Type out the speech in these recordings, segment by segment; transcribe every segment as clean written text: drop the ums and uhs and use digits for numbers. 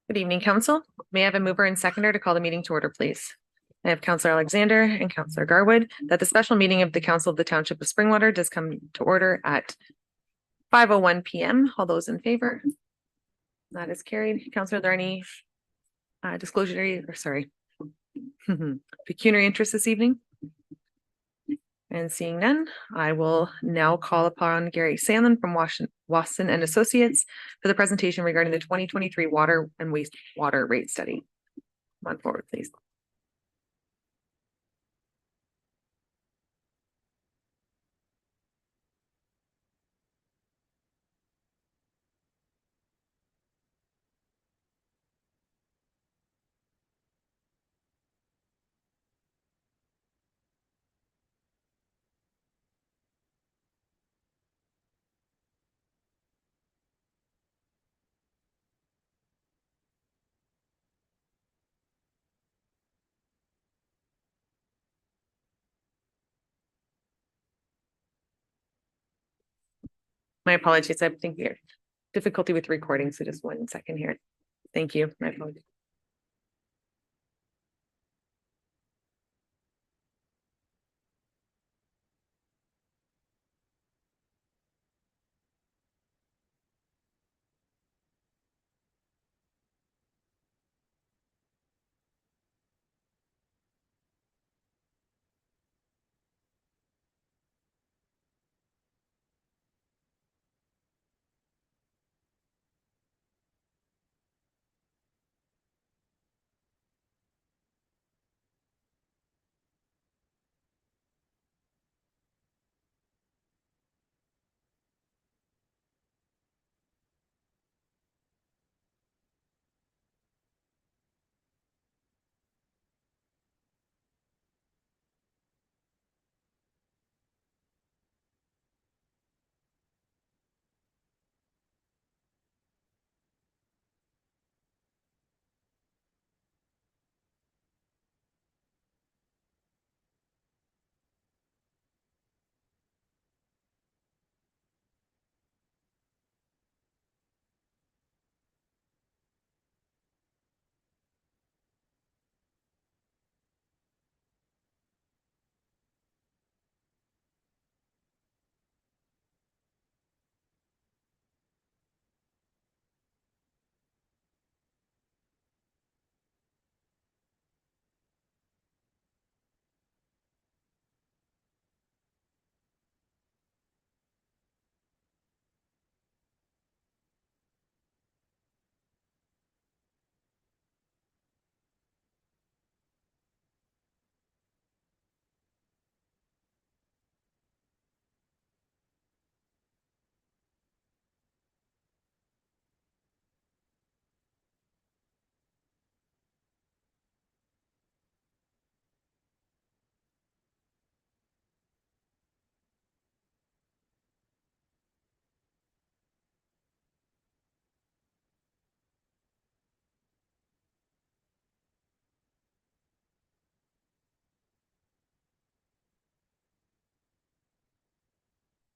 Good evening, council. May I have a mover and seconder to call the meeting to order, please? I have Councillor Alexander and Councillor Garwood that the special meeting of the Council of the Township of Springwater does come to order at 5:01 p.m. All those in favor? That is carried. Councillor, are there any pecuniary interest this evening? And seeing none, I will now call upon Gary Sandlin from Wasson and Associates for the presentation regarding the 2023 water and wastewater rate study. Come on forward, please. My apologies. I think we have difficulty with recording, so just 1 second here. Thank you. My apologies.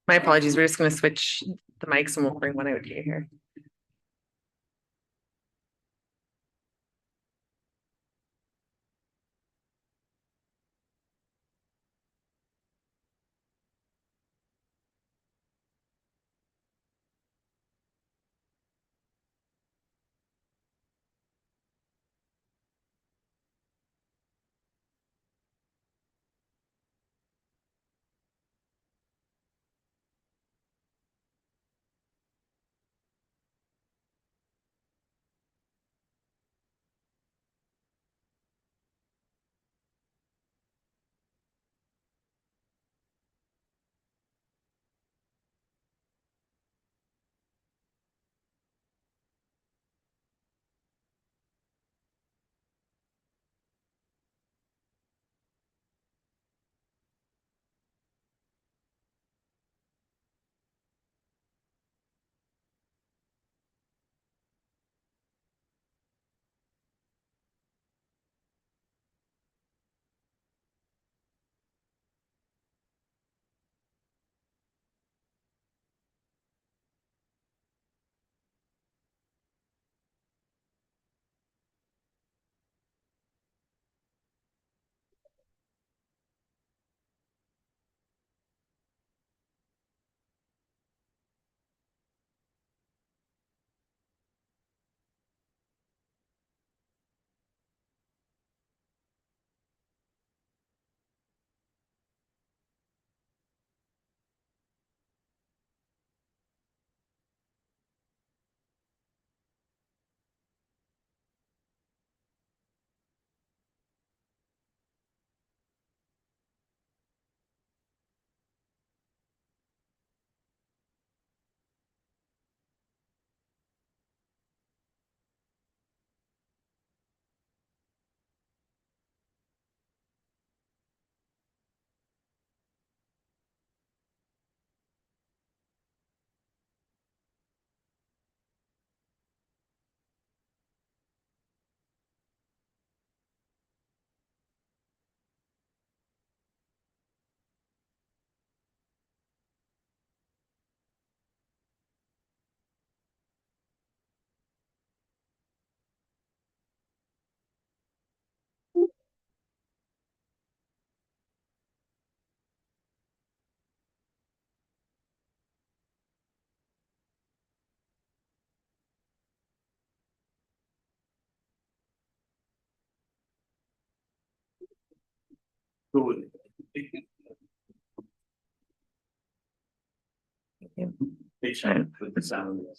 My apologies. We're just going to switch the mics and we'll bring one out here.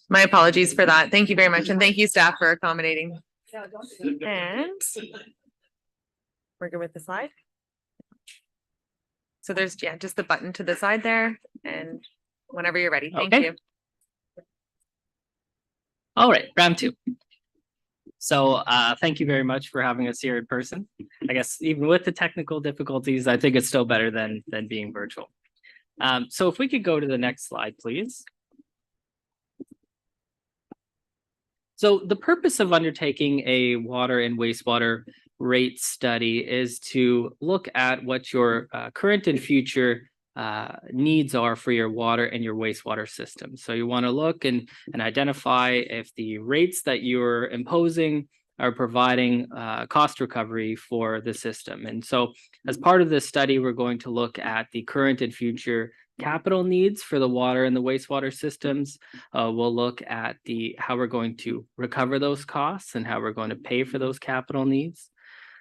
My apologies for that. Thank you very much. And thank you, staff, for accommodating. And we're good with the slide. So there's, yeah, just the button to the side there, and whenever you're ready. Thank you. All right, round two. So thank you very much for having us here in person. I guess even with the technical difficulties, I think it's still better than being virtual. So if we could go to the next slide, please. So the purpose of undertaking a water and wastewater rate study is to look at what your current and future needs are for your water and your wastewater system. So you want to look and identify if the rates that you're imposing are providing cost recovery for the system. And so as part of this study, we're going to look at the current and future capital needs for the water and the wastewater systems. We'll look at how we're going to recover those costs and how we're going to pay for those capital needs.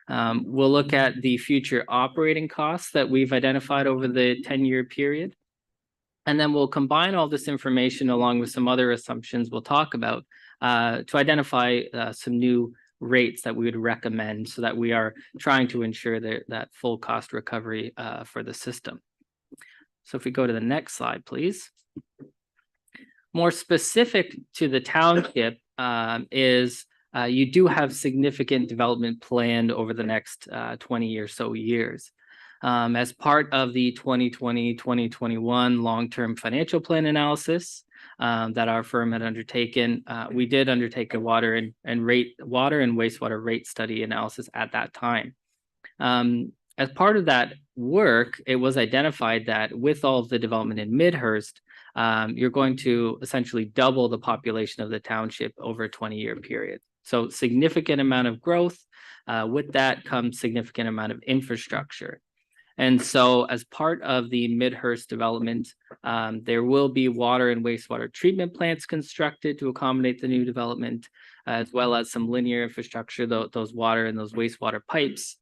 We'll look at the future operating costs that we've identified over the 10-year period. And then we'll combine all this information along with some other assumptions we'll talk about to identify some new rates that we would recommend so that we are trying to ensure that full cost recovery for the system. So if we go to the next slide, please. More specific to the township is you do have significant development planned over the next 20 or so years. As part of the 2020-2021 long-term financial plan analysis that our firm had undertaken, we did undertake a water and wastewater rate study analysis at that time. As part of that work, it was identified that with all of the development in Midhurst, you're going to essentially double the population of the township over a 20-year period. So significant amount of growth. With that comes significant amount of infrastructure. And so as part of the Midhurst development, there will be water and wastewater treatment plants constructed to accommodate the new development, as well as some linear infrastructure, those water and those wastewater pipes.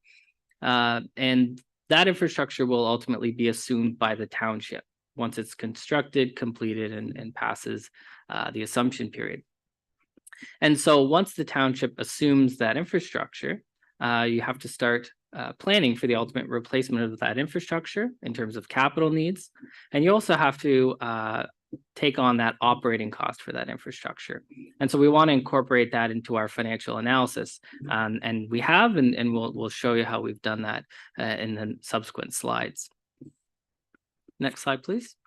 And that infrastructure will ultimately be assumed by the township once it's constructed, completed, and passes the assumption period. And so once the township assumes that infrastructure, you have to start planning for the ultimate replacement of that infrastructure in terms of capital needs. And you also have to take on that operating cost for that infrastructure. And so we want to incorporate that into our financial analysis. And we have, and we'll show you how we've done that in the subsequent slides. Next slide, please.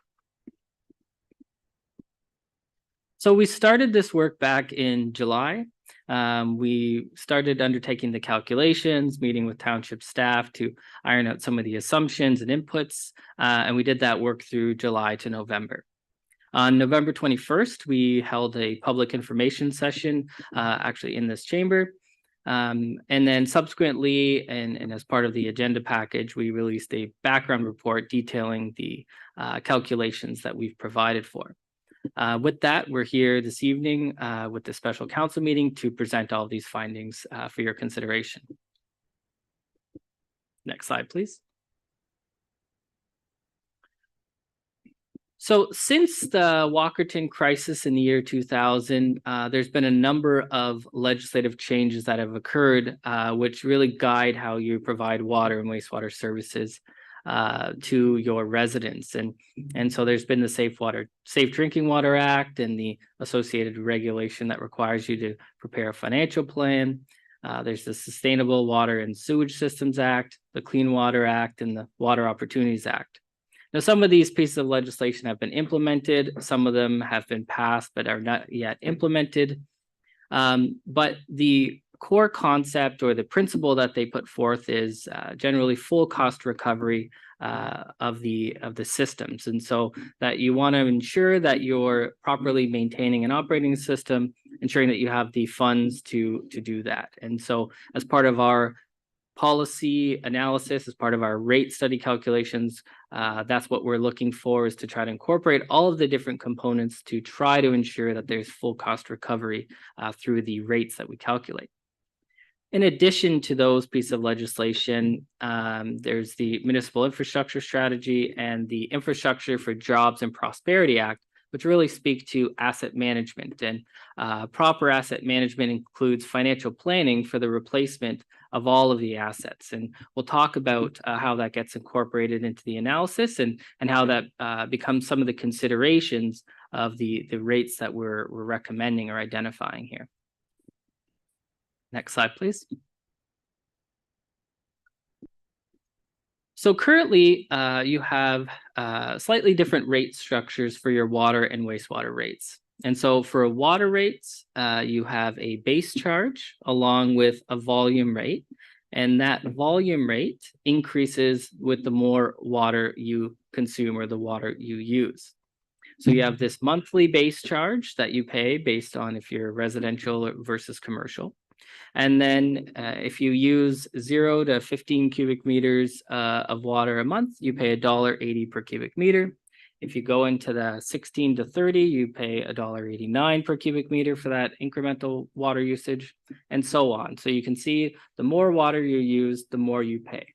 So we started this work back in July. We started undertaking the calculations, meeting with township staff to iron out some of the assumptions and inputs, and we did that work through July to November. On November 21st, we held a public information session, actually in this chamber. And then subsequently, and as part of the agenda package, we released a background report detailing the calculations that we've provided for. With that, we're here this evening with the special council meeting to present all these findings for your consideration. Next slide, please. So since the Walkerton crisis in the year 2000, there's been a number of legislative changes that have occurred, which really guide how you provide water and wastewater services to your residents. And so there's been the Safe Drinking Water Act and the associated regulation that requires you to prepare a financial plan. There's the Sustainable Water and Sewage Systems Act, the Clean Water Act, and the Water Opportunities Act. Now, some of these pieces of legislation have been implemented. Some of them have been passed but are not yet implemented. But the core concept or the principle that they put forth is generally full cost recovery of the systems. And so that you want to ensure that you're properly maintaining and operating the system, ensuring that you have the funds to do that. And so as part of our policy analysis, as part of our rate study calculations, that's what we're looking for, is to try to incorporate all of the different components to try to ensure that there's full cost recovery through the rates that we calculate. In addition to those pieces of legislation, there's the Municipal Infrastructure Strategy and the Infrastructure for Jobs and Prosperity Act, which really speak to asset management. And proper asset management includes financial planning for the replacement of all of the assets. And we'll talk about how that gets incorporated into the analysis and how that becomes some of the considerations of the rates that we're recommending or identifying here. Next slide, please. So currently, you have slightly different rate structures for your water and wastewater rates. And so for water rates, you have a base charge along with a volume rate. And that volume rate increases with the more water you consume or the water you use. So you have this monthly base charge that you pay based on if you're residential versus commercial. And then if you use 0 to 15 cubic meters of water a month, you pay $1.80 per cubic meter. If you go into the 16 to 30, you pay $1.89 per cubic meter for that incremental water usage, and so on. So you can see the more water you use, the more you pay.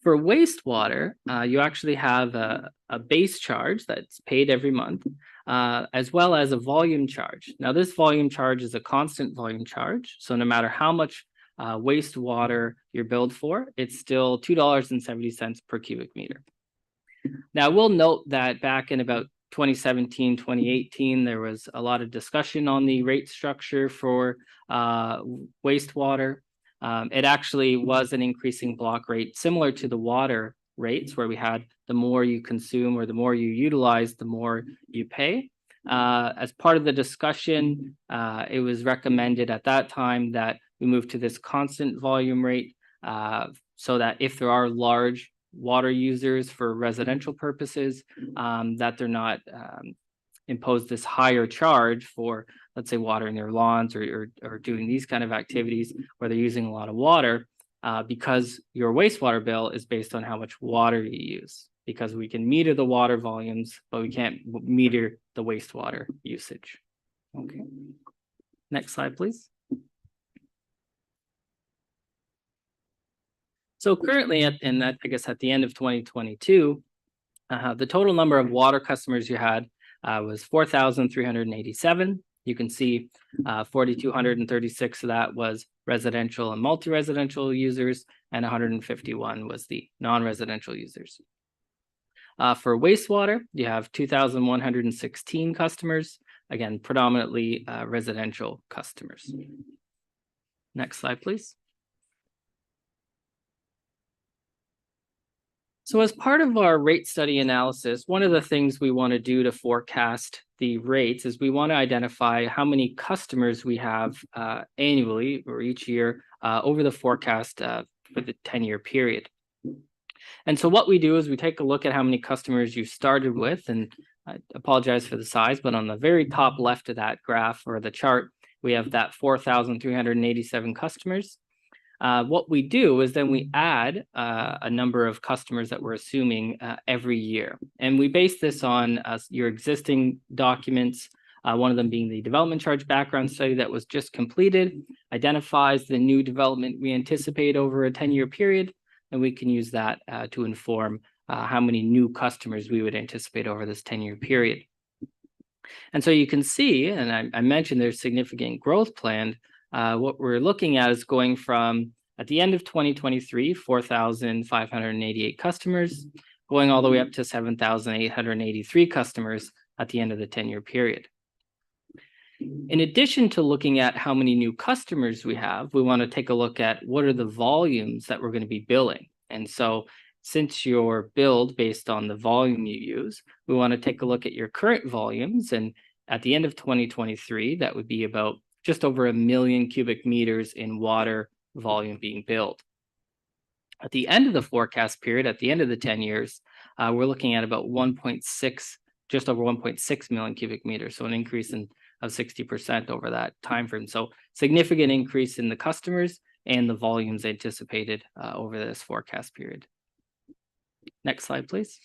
For wastewater, you actually have a base charge that's paid every month, as well as a volume charge. Now, this volume charge is a constant volume charge. So no matter how much wastewater you're billed for, it's still $2.70 per cubic meter. Now, we'll note that back in about 2017, 2018, there was a lot of discussion on the rate structure for wastewater. It actually was an increasing block rate similar to the water rates, where we had the more you consume or the more you utilize, the more you pay. As part of the discussion, it was recommended at that time that we move to this constant volume rate so that if there are large water users for residential purposes, that they're not impose this higher charge for, let's say, watering their lawns or doing these kind of activities where they're using a lot of water, because your wastewater bill is based on how much water you use, because we can meter the water volumes, but we can't meter the wastewater usage. Okay. Next slide, please. So currently, I guess at the end of 2022, the total number of water customers you had was 4,387. You can see 4,236 of that was residential and multi-residential users, and 151 was the non-residential users. For wastewater, you have 2,116 customers, again, predominantly residential customers. Next slide, please. So as part of our rate study analysis, one of the things we want to do to forecast the rates is we want to identify how many customers we have annually or each year over the forecast for the 10-year period. And so what we do is we take a look at how many customers you started with, and I apologize for the size, but on the very top left of that graph or the chart, we have that 4,387 customers. What we do is then we add a number of customers that we're assuming every year. And we base this on your existing documents, one of them being the development charge background study that was just completed, identifies the new development we anticipate over a 10-year period, and we can use that to inform how many new customers we would anticipate over this 10-year period. And so you can see, and I mentioned there's significant growth planned. What we're looking at is going from, at the end of 2023, 4,588 customers, going all the way up to 7,883 customers at the end of the 10-year period. In addition to looking at how many new customers we have, we want to take a look at what are the volumes that we're going to be billing. And so since you're billed based on the volume you use, we want to take a look at your current volumes. And at the end of 2023, that would be about just over 1 million cubic meters in water volume being billed. At the end of the forecast period, at the end of the 10 years, we're looking at about just over 1.6 million cubic meters. So an increase of 60% over that time frame. So significant increase in the customers and the volumes anticipated over this forecast period. Next slide, please.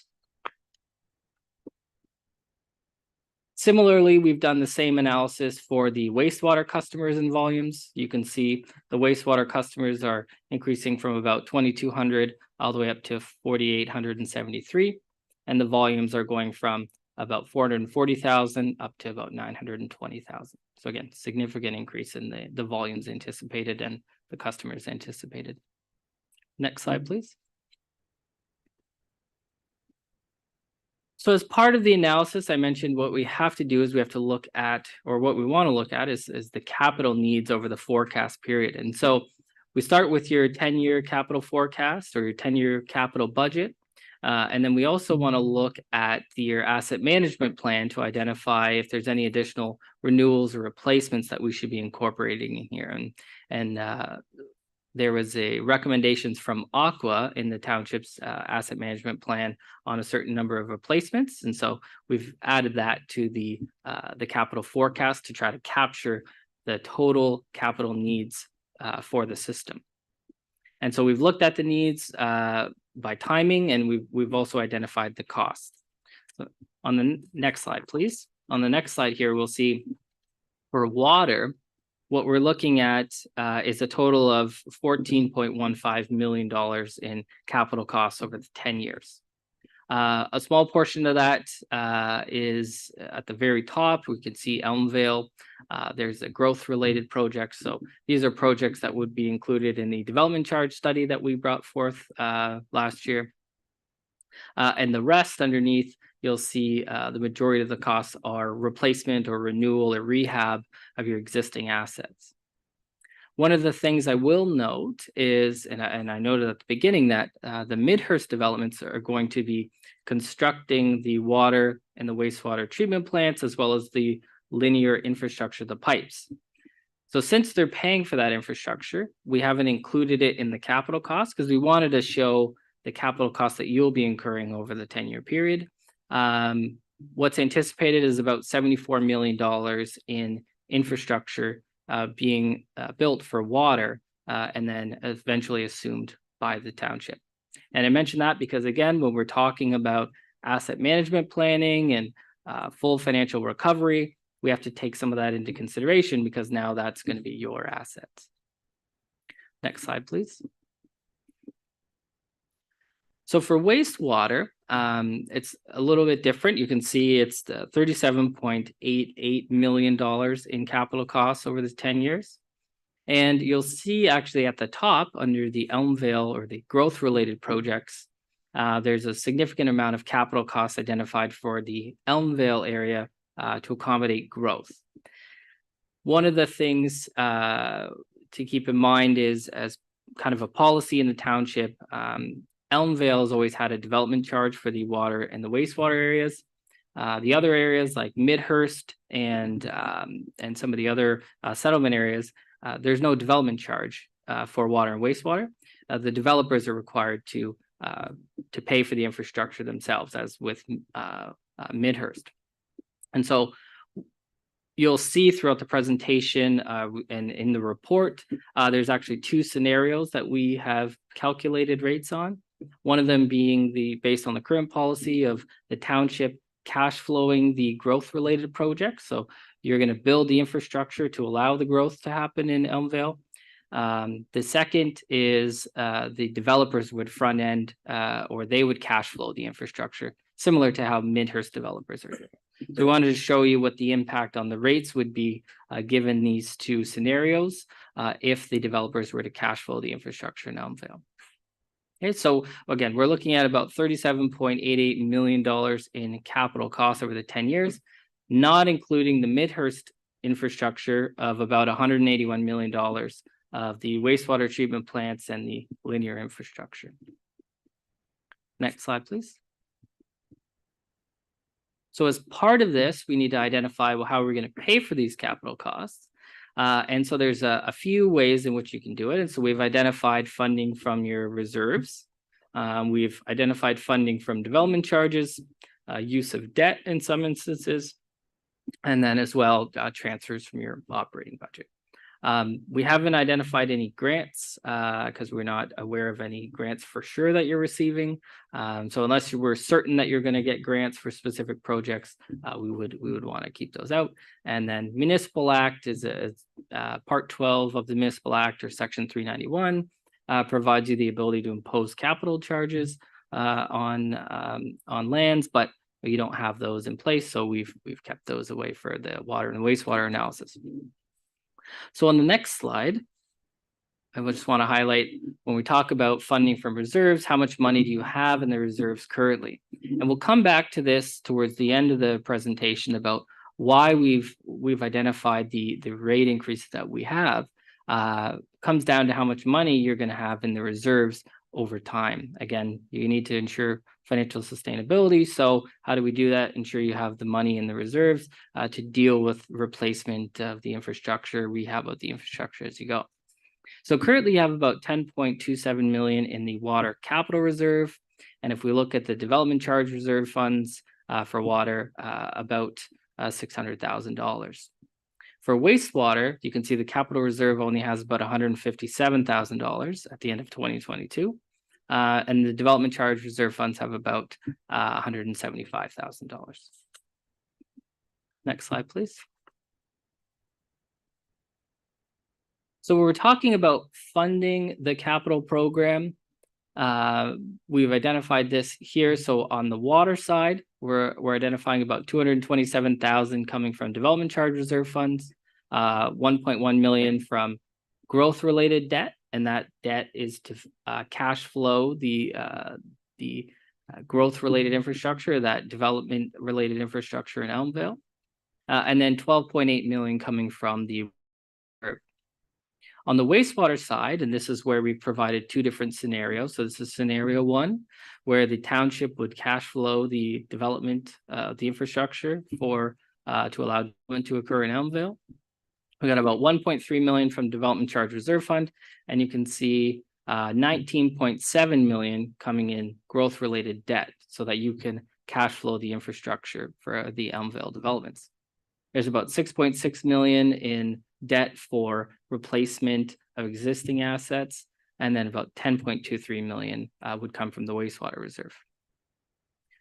Similarly, we've done the same analysis for the wastewater customers and volumes. You can see the wastewater customers are increasing from about 2,200 all the way up to 4,873. And the volumes are going from about 440,000 up to about 920,000. So again, significant increase in the volumes anticipated and the customers anticipated. Next slide, please. So as part of the analysis, I mentioned what we have to do is we have to look at, or what we want to look at is the capital needs over the forecast period. And so we start with your 10-year capital forecast or your 10-year capital budget. And then we also want to look at your asset management plan to identify if there's any additional renewals or replacements that we should be incorporating in here. And there was a recommendations from Aqua in the township's asset management plan on a certain number of replacements. And so we've added that to the capital forecast to try to capture the total capital needs for the system. And so we've looked at the needs by timing, and we've also identified the costs. So on the next slide, please. On the next slide here, we'll see for water, what we're looking at is a total of $14.15 million in capital costs over the 10 years. A small portion of that is at the very top. We can see Elmvale. There's a growth-related project. So these are projects that would be included in the development charge study that we brought forth last year. And the rest underneath, you'll see the majority of the costs are replacement or renewal or rehab of your existing assets. One of the things I will note is, and I noted at the beginning that the Midhurst developments are going to be constructing the water and the wastewater treatment plants, as well as the linear infrastructure, the pipes. So since they're paying for that infrastructure, we haven't included it in the capital cost because we wanted to show the capital costs that you'll be incurring over the 10-year period. What's anticipated is about $74 million in infrastructure being built for water and then eventually assumed by the township. And I mentioned that because, again, when we're talking about asset management planning and full financial recovery, we have to take some of that into consideration because now that's going to be your assets. Next slide, please. So for wastewater, it's a little bit different. You can see it's the $37.88 million in capital costs over the 10 years. And you'll see actually at the top under the Elmvale or the growth-related projects, there's a significant amount of capital costs identified for the Elmvale area to accommodate growth. One of the things to keep in mind is, as kind of a policy in the township, Elmvale has always had a development charge for the water and the wastewater areas. The other areas like Midhurst and some of the other settlement areas, there's no development charge for water and wastewater. The developers are required to pay for the infrastructure themselves, as with Midhurst. And so you'll see throughout the presentation and in the report, there's actually two scenarios that we have calculated rates on. One of them being based on the current policy of the township cash flowing the growth related projects. So you're going to build the infrastructure to allow the growth to happen in Elmvale. The second is the developers would front end or they would cash flow the infrastructure, similar to how Midhurst developers are doing. So we wanted to show you what the impact on the rates would be given these two scenarios if the developers were to cash flow the infrastructure in Elmvale. Okay, so again, we're looking at about $37.88 million in capital costs over the 10 years, not including the Midhurst infrastructure of about $181 million of the wastewater treatment plants and the linear infrastructure. Next slide, please. So as part of this, we need to identify, well, how are we going to pay for these capital costs? And so there's a few ways in which you can do it. And so we've identified funding from your reserves. We've identified funding from development charges, use of debt in some instances, and then as well, transfers from your operating budget. We haven't identified any grants because we're not aware of any grants for sure that you're receiving. So unless you were certain that you're going to get grants for specific projects, we would want to keep those out. And then Municipal Act is Part 12 of the Municipal Act, or Section 391, provides you the ability to impose capital charges on lands, but you don't have those in place, so we've kept those away for the water and wastewater analysis. So on the next slide, I just want to highlight, when we talk about funding from reserves, how much money do you have in the reserves currently? And we'll come back to this towards the end of the presentation about why we've identified the rate increases that we have. Comes down to how much money you're going to have in the reserves over time. Again, you need to ensure financial sustainability. So how do we do that? Ensure you have the money in the reserves to deal with replacement of the infrastructure, rehab of the infrastructure as you go. So currently you have about 10.27 million in the water capital reserve. And if we look at the development charge reserve funds for water, about $600,000. For wastewater, you can see the capital reserve only has about $157,000 at the end of 2022. And the development charge reserve funds have about $175,000. Next slide, please. So we're talking about funding the capital program. We've identified this here. So on the water side, we're identifying about 227,000 coming from development charge reserve funds, 1.1 million from growth related debt, and that debt is to cash flow the growth related infrastructure, that development related infrastructure in Elmvale, and then 12.8 million coming from the on the wastewater side, and this is where we provided two different scenarios. So this is scenario one, where the township would cash flow the development of the infrastructure for to allow development to occur in Elmvale. We got about 1.3 million from development charge reserve fund, and you can see 19.7 million coming in growth related debt so that you can cash flow the infrastructure for the Elmvale developments. There's about 6.6 million in debt for replacement of existing assets, and then about 10.23 million would come from the wastewater reserve.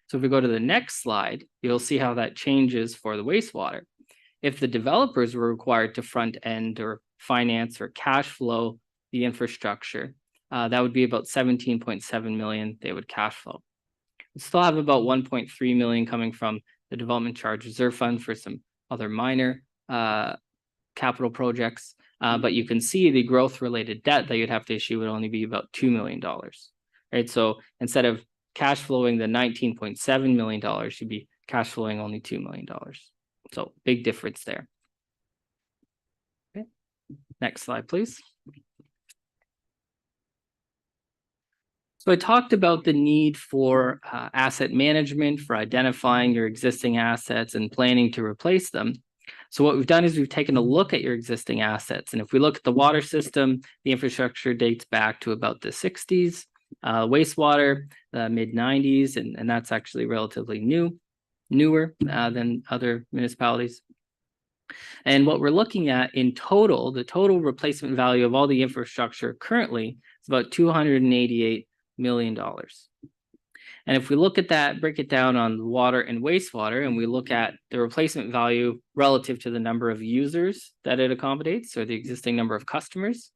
So if we go to the next slide, you'll see how that changes for the wastewater. If the developers were required to front end or finance or cash flow the infrastructure, that would be about 17.7 million they would cash flow. We still have about 1.3 million coming from the development charge reserve fund for some other minor capital projects, but you can see the growth related debt that you'd have to issue would only be about $2 million, right? So instead of cash flowing the $19.7 million, you'd be cash flowing only $2 million. So big difference there. Okay. Next slide, please. So I talked about the need for asset management, for identifying your existing assets and planning to replace them. So what we've done is we've taken a look at your existing assets. And if we look at the water system, the infrastructure dates back to about the 60s, wastewater, the mid 90s, and that's actually relatively newer than other municipalities. And what we're looking at in total, the total replacement value of all the infrastructure currently is about $288 million. And if we look at that, break it down on water and wastewater, and we look at the replacement value relative to the number of users that it accommodates, or the existing number of customers,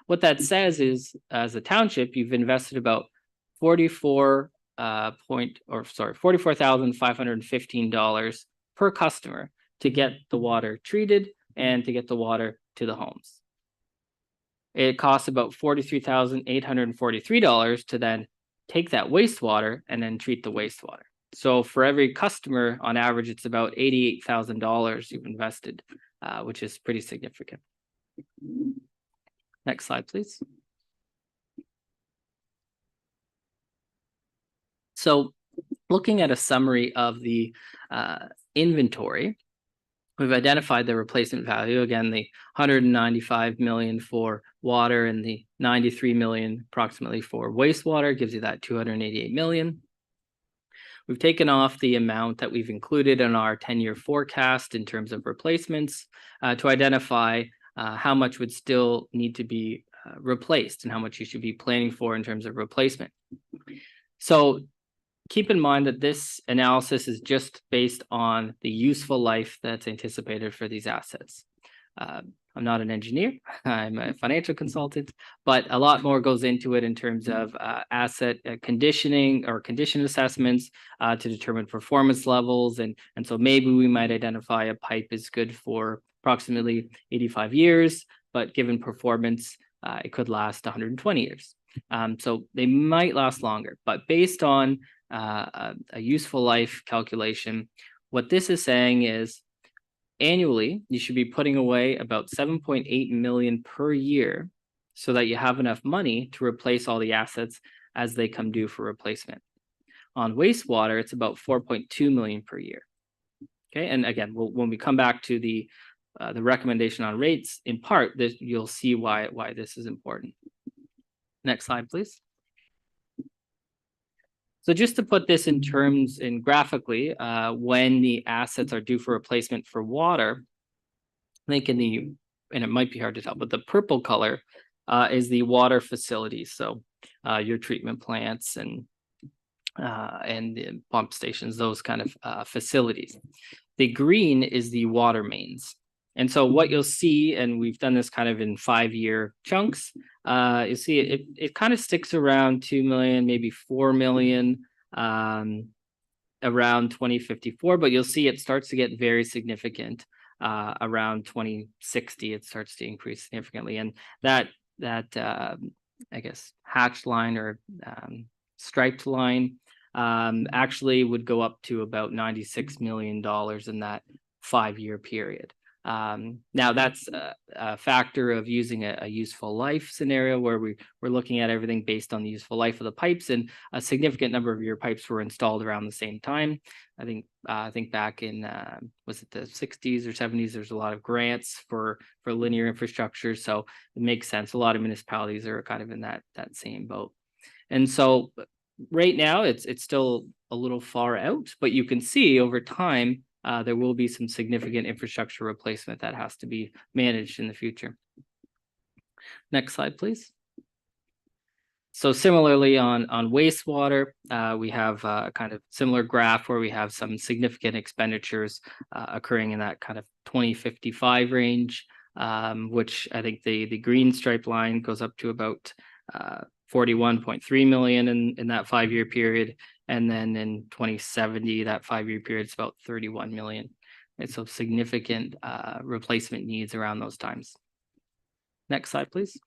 what that says is, as a township, you've invested about $44,515 per customer to get the water treated and to get the water to the homes. It costs about $43,843 to then take that wastewater and then treat the wastewater. So for every customer, on average, it's about $88,000 you've invested, which is pretty significant. Next slide, please. So looking at a summary of the inventory, we've identified the replacement value. Again, the 195 million for water and the 93 million approximately for wastewater gives you that 288 million. We've taken off the amount that we've included in our 10-year forecast in terms of replacements to identify how much would still need to be replaced and how much you should be planning for in terms of replacement. So keep in mind that this analysis is just based on the useful life that's anticipated for these assets. I'm not an engineer, I'm a financial consultant, but a lot more goes into it in terms of asset conditioning or condition assessments to determine performance levels. And so maybe we might identify a pipe is good for approximately 85 years, but given performance, it could last 120 years. So they might last longer, but based on a useful life calculation, what this is saying is annually, you should be putting away about 7.8 million per year so that you have enough money to replace all the assets as they come due for replacement. On wastewater, it's about 4.2 million per year. Okay, and again, when we come back to the recommendation on rates, in part, you'll see why this is important. Next slide, please. So just to put this in terms in graphically, when the assets are due for replacement for water, I think and it might be hard to tell, but the purple color is the water facilities. So your treatment plants and the pump stations, those kind of facilities. The green is the water mains. And so what you'll see, and we've done this kind of in 5-year chunks, you see it kind of sticks around 2 million, maybe 4 million around 2054, but you'll see it starts to get very significant around 2060. It starts to increase significantly. And that I guess hatched line or striped line actually would go up to about $96 million in that 5-year period. Now that's a factor of using a useful life scenario where we're looking at everything based on the useful life of the pipes, and a significant number of your pipes were installed around the same time. I think back in was it the 60s or 70s, there's a lot of grants for linear infrastructure, so it makes sense. A lot of municipalities are kind of in that same boat. And so right now it's still a little far out, but you can see over time there will be some significant infrastructure replacement that has to be managed in the future. Next slide, please. So similarly on wastewater, we have a kind of similar graph where we have some significant expenditures occurring in that kind of 2055 range, which I think the green stripe line goes up to about 41.3 million in that 5-year period. And then in 2070, that 5-year period is about 31 million. And so significant replacement needs around those times. Next slide, please.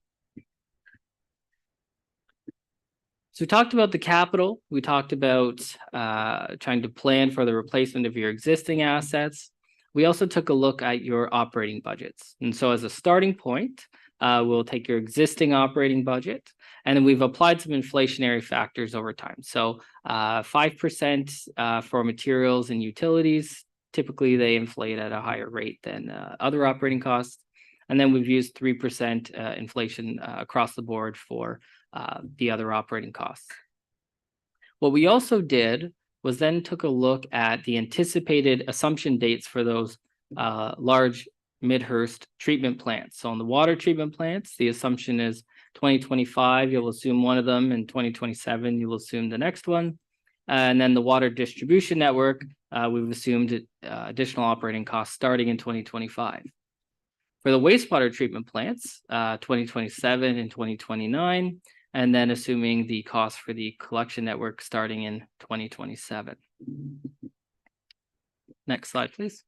So we talked about the capital. We talked about trying to plan for the replacement of your existing assets. We also took a look at your operating budgets. And so as a starting point, we'll take your existing operating budget, and then we've applied some inflationary factors over time. So 5% for materials and utilities. Typically, they inflate at a higher rate than other operating costs. And then we've used 3% inflation across the board for the other operating costs. What we also did was then took a look at the anticipated assumption dates for those large Midhurst treatment plants. So on the water treatment plants, the assumption is 2025, you'll assume one of them, and 2027, you'll assume the next one. And then the water distribution network, we've assumed additional operating costs starting in 2025. For the wastewater treatment plants, 2027 and 2029, and then assuming the cost for the collection network starting in 2027. Next slide, please.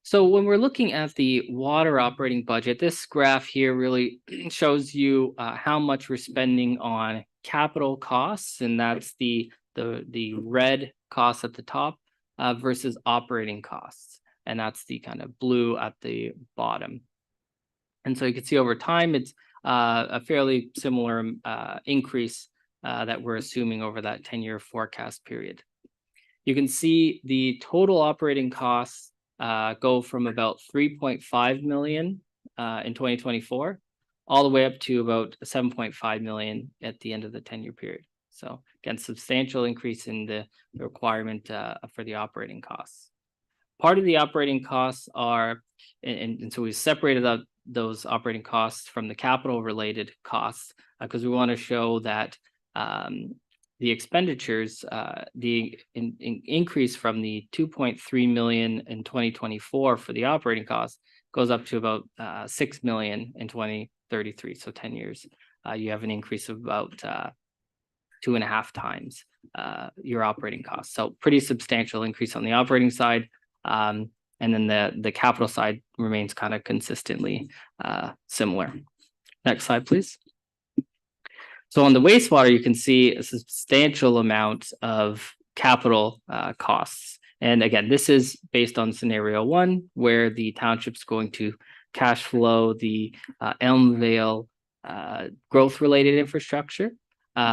So when we're looking at the water operating budget, this graph here really shows you how much we're spending on capital costs, and that's the red costs at the top versus operating costs, and that's the kind of blue at the bottom. And so you can see over time, it's a fairly similar increase that we're assuming over that 10-year forecast period. You can see the total operating costs go from about 3.5 million in 2024 all the way up to about 7.5 million at the end of the 10-year period. So again, substantial increase in the requirement for the operating costs. Part of the operating costs are, and so we separated out those operating costs from the capital related costs because we want to show that the expenditures, the increase from the 2.3 million in 2024 for the operating costs goes up to about 6 million in 2033. So 10 years, you have an increase of about 2.5 times your operating costs. So pretty substantial increase on the operating side. And then the capital side remains kind of consistently similar. Next slide, please. So on the wastewater, you can see a substantial amount of capital costs. And again, this is based on scenario 1, where the township's going to cash flow the Elmvale growth related infrastructure.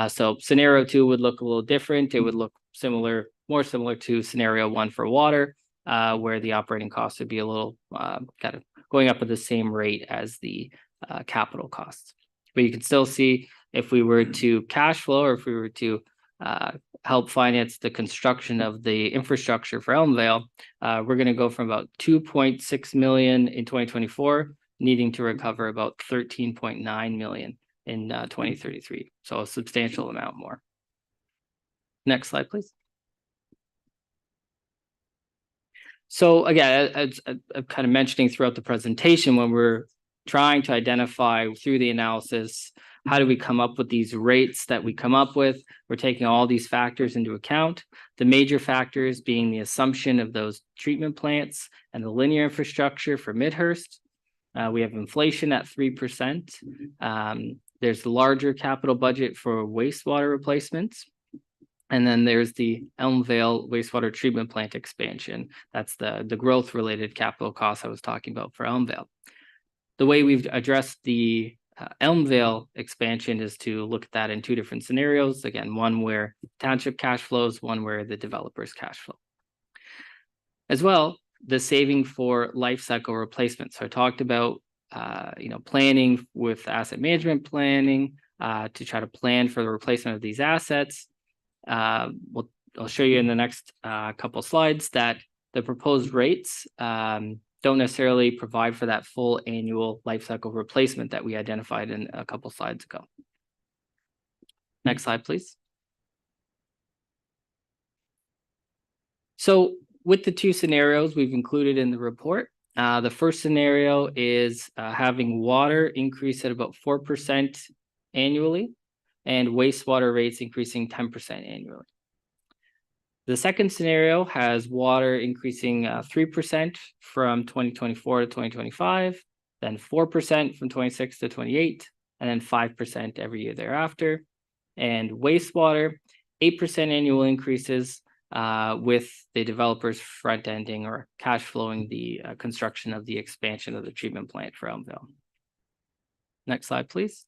So scenario 2 would look a little different. It would look similar, more similar to scenario 1 for water, where the operating costs would be a little kind of going up at the same rate as the capital costs. But you can still see if we were to cash flow, or if we were to help finance the construction of the infrastructure for Elmvale, we're going to go from about 2.6 million in 2024, needing to recover about 13.9 million in 2033. So a substantial amount more. Next slide, please. So again, as I'm kind of mentioning throughout the presentation, when we're trying to identify through the analysis, how do we come up with these rates that we come up with? We're taking all these factors into account. The major factors being the assumption of those treatment plants and the linear infrastructure for Midhurst. We have inflation at 3%. There's the larger capital budget for wastewater replacements. And then there's the Elmvale wastewater treatment plant expansion. That's the growth related capital costs I was talking about for Elmvale. The way we've addressed the Elmvale expansion is to look at that in 2 different scenarios. Again, one where township cash flows, one where the developer's cash flow. As well, the saving for life cycle replacement. So I talked about planning with asset management planning to try to plan for the replacement of these assets. I'll show you in the next couple slides that the proposed rates don't necessarily provide for that full annual life cycle replacement that we identified in a couple slides ago. Next slide, please. So with the 2 scenarios we've included in the report, the first scenario is having water increase at about 4% annually and wastewater rates increasing 10% annually. The second scenario has water increasing 3% from 2024 to 2025, then 4% from 26 to 28, and then 5% every year thereafter. And wastewater, 8% annual increases with the developers front-ending or cash flowing the construction of the expansion of the treatment plant for Elmvale. Next slide, please.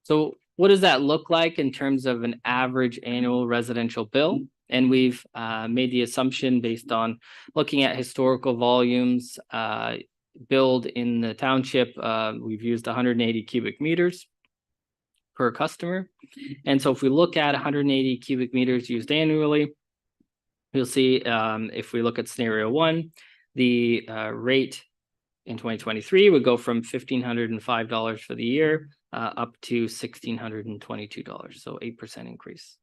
So what does that look like in terms of an average annual residential bill? And we've made the assumption based on looking at historical volumes billed in the township. We've used 180 cubic meters per customer. And so if we look at 180 cubic meters used annually, you'll see if we look at scenario 1, the rate in 2023 would go from $1,505 for the year up to $1,622, so 8% increase.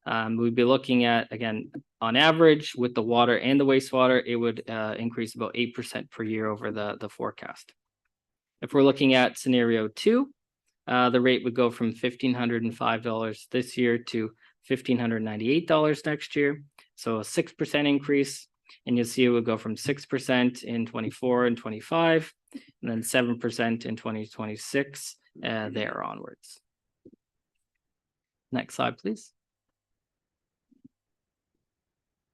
We'd be looking at, again, on average with the water and the wastewater, it would increase about 8% per year over the forecast. If we're looking at scenario 2, the rate would go from $1,505 this year to $1,598 next year, so a 6% increase. And you'll see it would go from 6% in 24 and 25, and then 7% in 2026, there onwards. Next slide, please.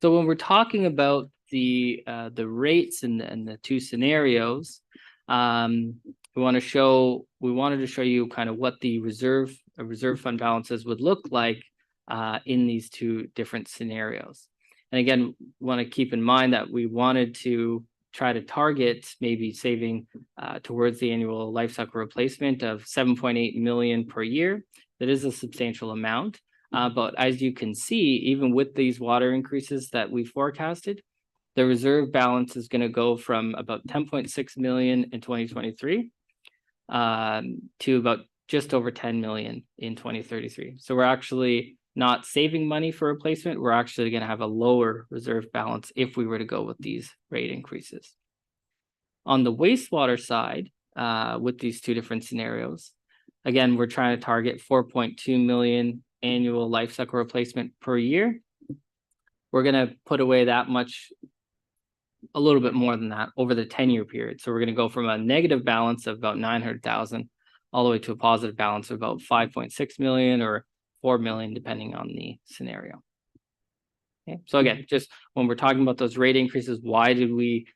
So when we're talking about the rates and the 2 scenarios, we wanted to show you kind of what the reserve fund balances would look like in these 2 different scenarios. And again, want to keep in mind that we wanted to try to target maybe saving towards the annual life cycle replacement of 7.8 million per year. That is a substantial amount. But as you can see, even with these water increases that we forecasted, the reserve balance is going to go from about 10.6 million in 2023 to about just over 10 million in 2033. So we're actually not saving money for replacement. We're actually going to have a lower reserve balance if we were to go with these rate increases. On the wastewater side, with these two different scenarios, again, we're trying to target 4.2 million annual life cycle replacement per year. We're going to put away that much, a little bit more than that over the 10-year period. So we're going to go from a negative balance of about 900,000 all the way to a positive balance of about 5.6 million or 4 million, depending on the scenario. Okay. So again, just when we're talking about those rate increases, why did we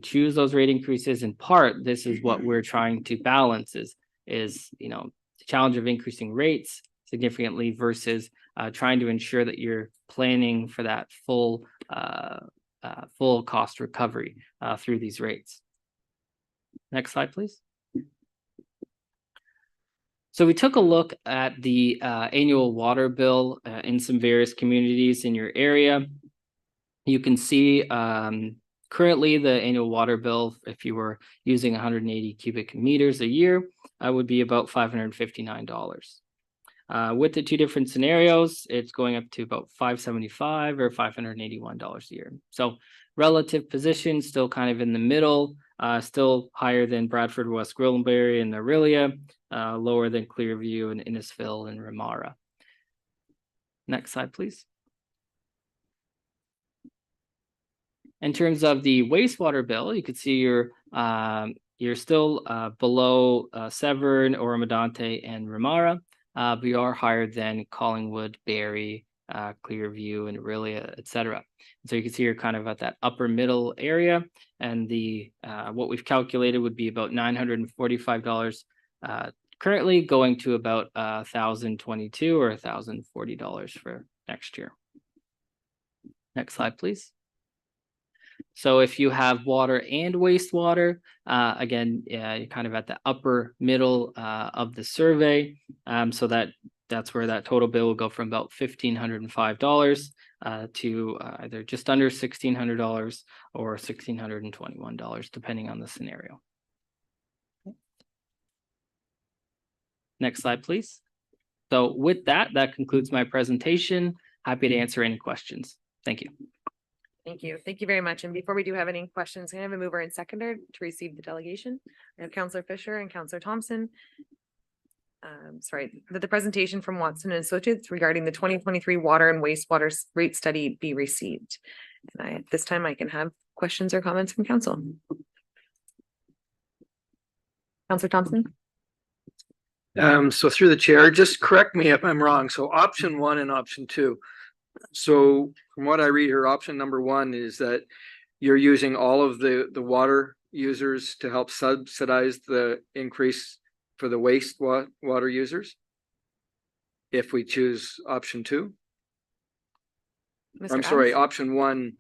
choose those rate increases? In part, this is what we're trying to balance is the challenge of increasing rates significantly versus trying to ensure that you're planning for that full cost recovery through these rates. Next slide, please. So we took a look at the annual water bill in some various communities in your area. You can see currently the annual water bill, if you were using 180 cubic meters a year, would be about $559. With the two different scenarios, it's going up to about $575 or $581 a year. So relative position still kind of in the middle, still higher than Bradford, West Gwillimbury and Orillia, lower than Clearview and Innisfil and Ramara. Next slide, please. In terms of the wastewater bill, you can see you're still below Severn, Oro-Medonte, and Ramara. We are higher than Collingwood, Barrie, Clearview, and Orillia, etc. So you can see you're kind of at that upper middle area, and the what we've calculated would be about $945 currently, going to about $1,022 or $1,040 for next year. Next slide, please. So if you have water and wastewater, again, you're kind of at the upper middle of the survey. So that's where that total bill will go from about $1,505 to either just under $1,600 or $1,621, depending on the scenario. Okay. Next slide, please. So with that concludes my presentation. Happy to answer any questions. Thank you. Thank you. Thank you very much. And before we do have any questions, can I have a mover and seconder to receive the delegation? I have Councillor Fisher and Councillor Thompson. That the presentation from Watson and Associates regarding the 2023 water and wastewater rate study be received. And at this time I can have questions or comments from council. Councillor Thompson. So through the chair, just correct me if I'm wrong. So option 1 and option 2. So from what I read here, option number 1 is that you're using all of the water users to help subsidize the increase for the wastewater users if we choose option 2. I'm sorry, option 1.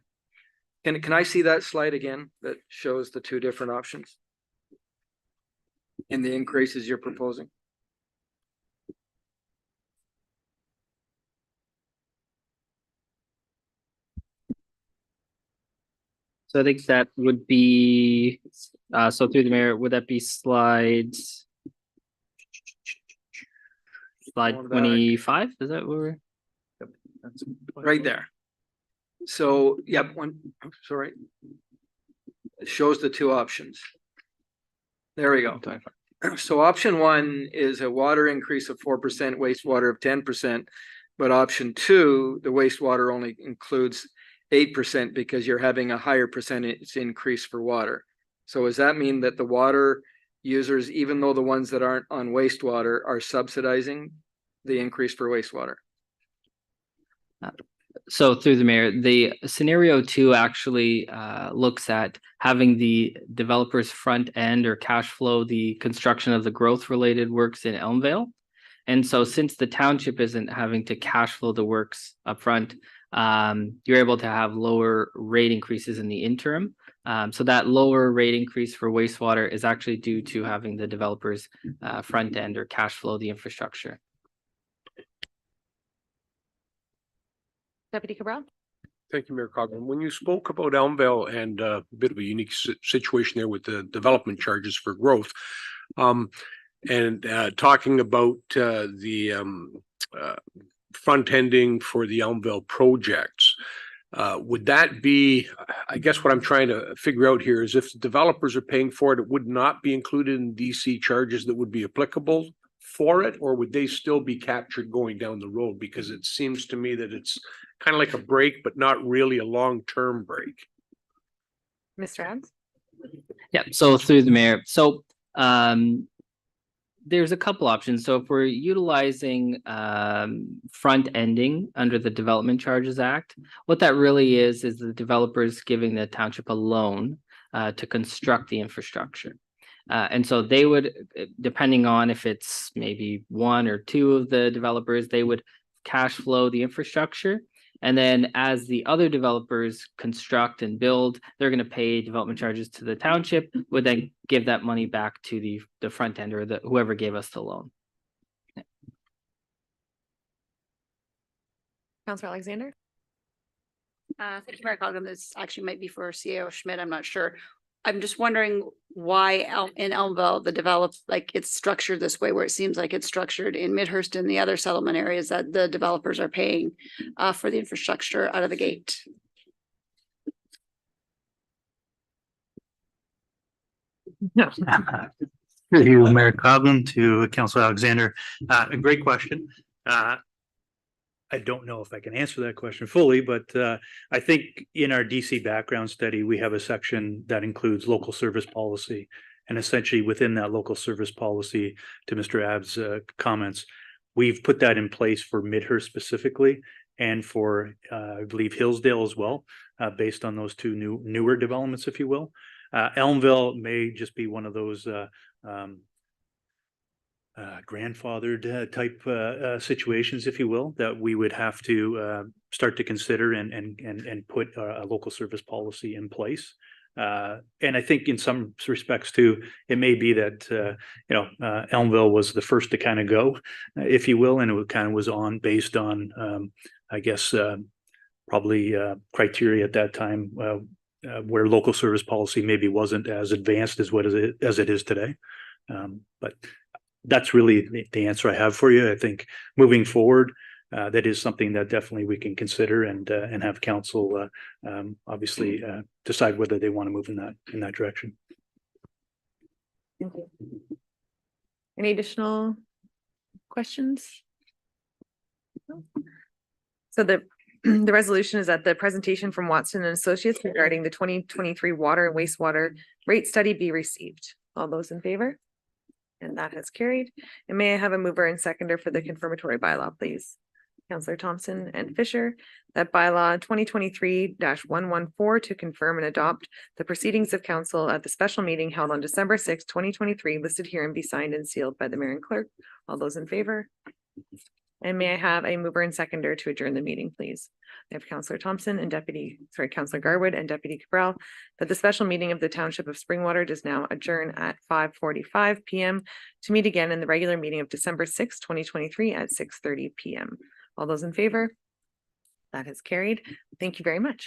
Can I see that slide again that shows the two different options and the increases you're proposing? So I think that would be, so through the mayor, would that be slide 25? Is that where we're? Yep, that's right there. So, yep, sorry. It shows the two options. There we go. So option 1 is a water increase of 4%, wastewater of 10%, but option 2, the wastewater only includes 8% because you're having a higher percentage increase for water. So does that mean that the water users, even though the ones that aren't on wastewater, are subsidizing the increase for wastewater? So through the mayor, the scenario 2 actually looks at having the developers front end or cash flow the construction of the growth related works in Elmvale. And so since the township isn't having to cash flow the works up front, you're able to have lower rate increases in the interim. So that lower rate increase for wastewater is actually due to having the developers front end or cash flow the infrastructure. Deputy Cabral? Thank you, Mayor Cogburn. When you spoke about Elmville and a bit of a unique situation there with the development charges for growth, and talking about the front ending for the Elmville projects, would that be, I guess what I'm trying to figure out here is if the developers are paying for it, it would not be included in DC charges that would be applicable for it, or would they still be captured going down the road? Because it seems to me that it's kind of like a break, but not really a long-term break. Mr. Adams? Yeah, so through the mayor, so there's a couple options. So if we're utilizing front ending under the Development Charges Act, what that really is the developers giving the township a loan to construct the infrastructure. And so they would, depending on if it's maybe one or two of the developers, they would cash flow the infrastructure. And then as the other developers construct and build, they're going to pay development charges to the township, would then give that money back to the front end or whoever gave us the loan. Councillor Alexander? Thank you, Mayor Cogburn. This actually might be for CAO Schmidt. I'm not sure. I'm just wondering why in Elmville, it's structured this way, where it seems like it's structured in Midhurst and the other settlement areas that the developers are paying for the infrastructure out of the gate. No. Through you, Mayor Cogburn, to Councilor Alexander. A great question. I don't know if I can answer that question fully, but I think in our DC background study, we have a section that includes local service policy. And essentially within that local service policy, to Mr. Ab's comments, we've put that in place for Midhurst specifically and for, I believe, Hillsdale as well, based on those two newer developments, if you will. Elmville may just be one of those grandfathered type situations, if you will, that we would have to start to consider and put a local service policy in place. And I think in some respects too, it may be that Elmville was the first to kind of go, if you will, and it kind of was based on I guess probably criteria at that time where local service policy maybe wasn't as advanced as it is today. But that's really the answer I have for you. I think moving forward, that is something that definitely we can consider and have council obviously decide whether they want to move in that direction. Thank you. Any additional questions? No? So the resolution is that the presentation from Watson and Associates regarding the 2023 water and wastewater rate study be received. All those in favor? And that has carried. And may I have a mover and seconder for the confirmatory bylaw, please? Councillor Thompson and Fisher, that bylaw 2023-114 to confirm and adopt the proceedings of council at the special meeting held on December 6, 2023, listed here and be signed and sealed by the mayor and clerk. All those in favor? And may I have a mover and seconder to adjourn the meeting, please? I have Councillor Thompson and Councillor Garwood and Deputy Cabral, that the special meeting of the Township of Springwater does now adjourn at 5:45 p.m. to meet again in the regular meeting of December 6, 2023 at 6:30 p.m. All those in favor? That has carried. Thank you very much.